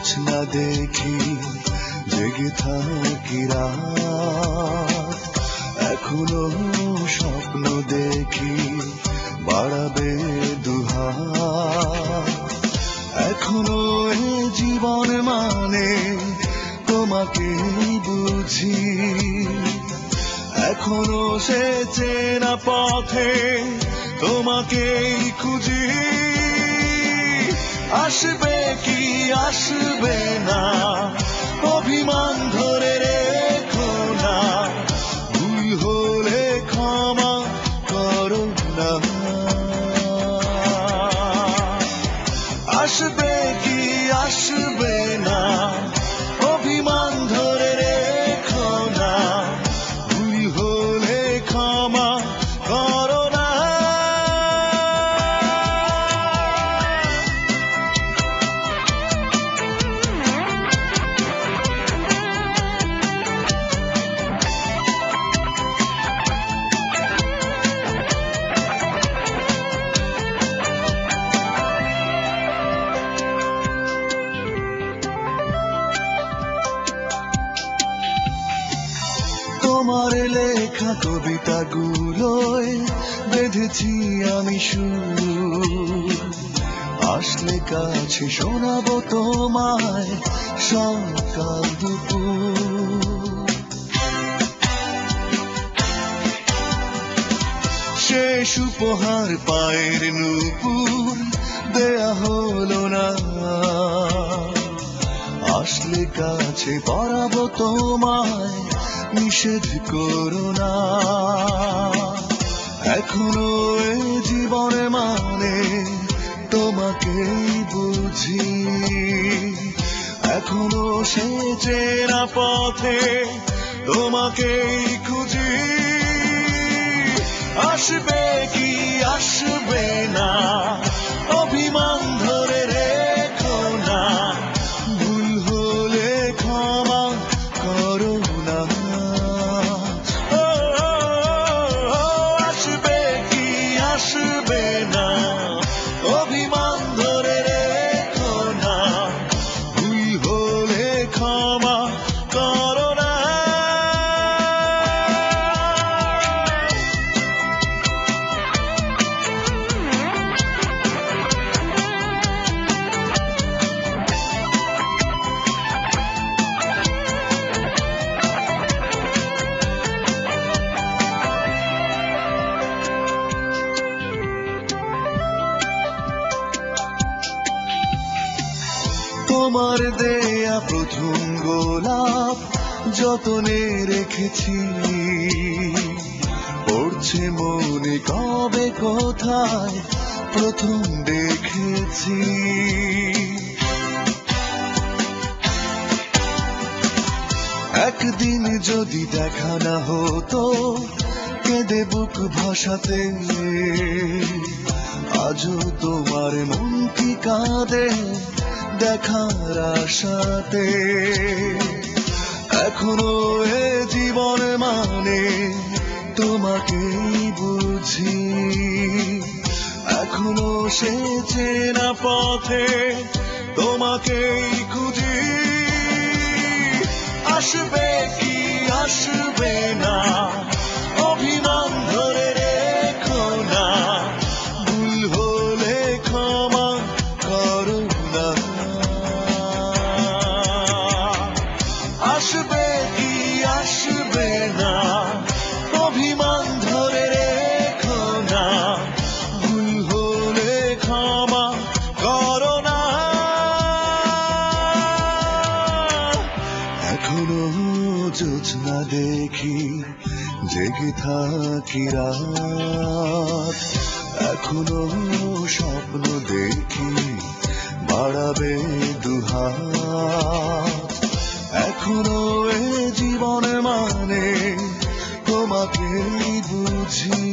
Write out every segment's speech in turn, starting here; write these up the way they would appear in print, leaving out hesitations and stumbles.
জোছনা দেখি জেগে থাকি রাত, এখনো স্বপ্ন দেখি বাড়াবে দুহাত। এখনো এ জীবন মানে তোমাকে বুঝি, এখনো সে চেনা পথে তোমাকেই খুঁজি। আসবে কি আসবে না অভিমান ধরে রেখো না, ভুল হলে ক্ষমা করো না। আসবে কি আসবে না অভিমান ধরে রেখো না, ভুল হলে ক্ষমা করো না। তোমার লেখা কবিতাগুলোয় বেঁধেছি আমি সুর, আসলে কাছে শোনাবো তোমায় সকাল দুপুর। শেষ উপহার পায়ের নূপুর দেয়া হলো না, আসলে কাছে পরাবো তোমায় নিষেধ করো না। এখনো এ জীবনে মানে তোমাকেই বুঝি, এখনো সে চেনা পথে তোমাকেই খুঁজি। আসবে কি আসবে না অভিমান ধরে রেখো না, ভুল হলে ক্ষমা করো না। আসবে কি আসবে না অভিমান ধরে রেখো না, ভুল হলে ক্ষমা করো না। তোমার দেয়া প্রথম গোলাপ যতনে রেখেছি, পড়ছে মনে কবে কোথায় প্রথম দেখেছি। একদিন যদি দেখা না হতো কেঁদে বুক ভাসাতে, আজও তোমার মন কি কাঁদে দেখার আশাতে। এখনো এ জীবন মানে তোমাকেই বুঝি, এখনো সে চেনা পথে তোমাকেই খুঁজি। আসবে কি আসবে না অভিমান ধরে রেখো না, ভুল হলে ক্ষমা করো না। আসবে কি আসবে না অভিমান ধরে রেখো না, ভুল হলে ক্ষমা করো না। এখনো জোছনা দেখি জেগে থাকি রাত, এখনো স্বপ্ন দেখি বাড়াবে দুহাত। এখনো এ জীবন মানে তোমাকেই বুঝি,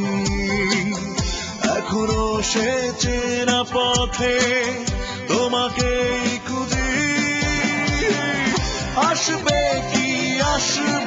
এখনো সে চেনা পথে তোমাকেই খুঁজি। আসবে কি আসবে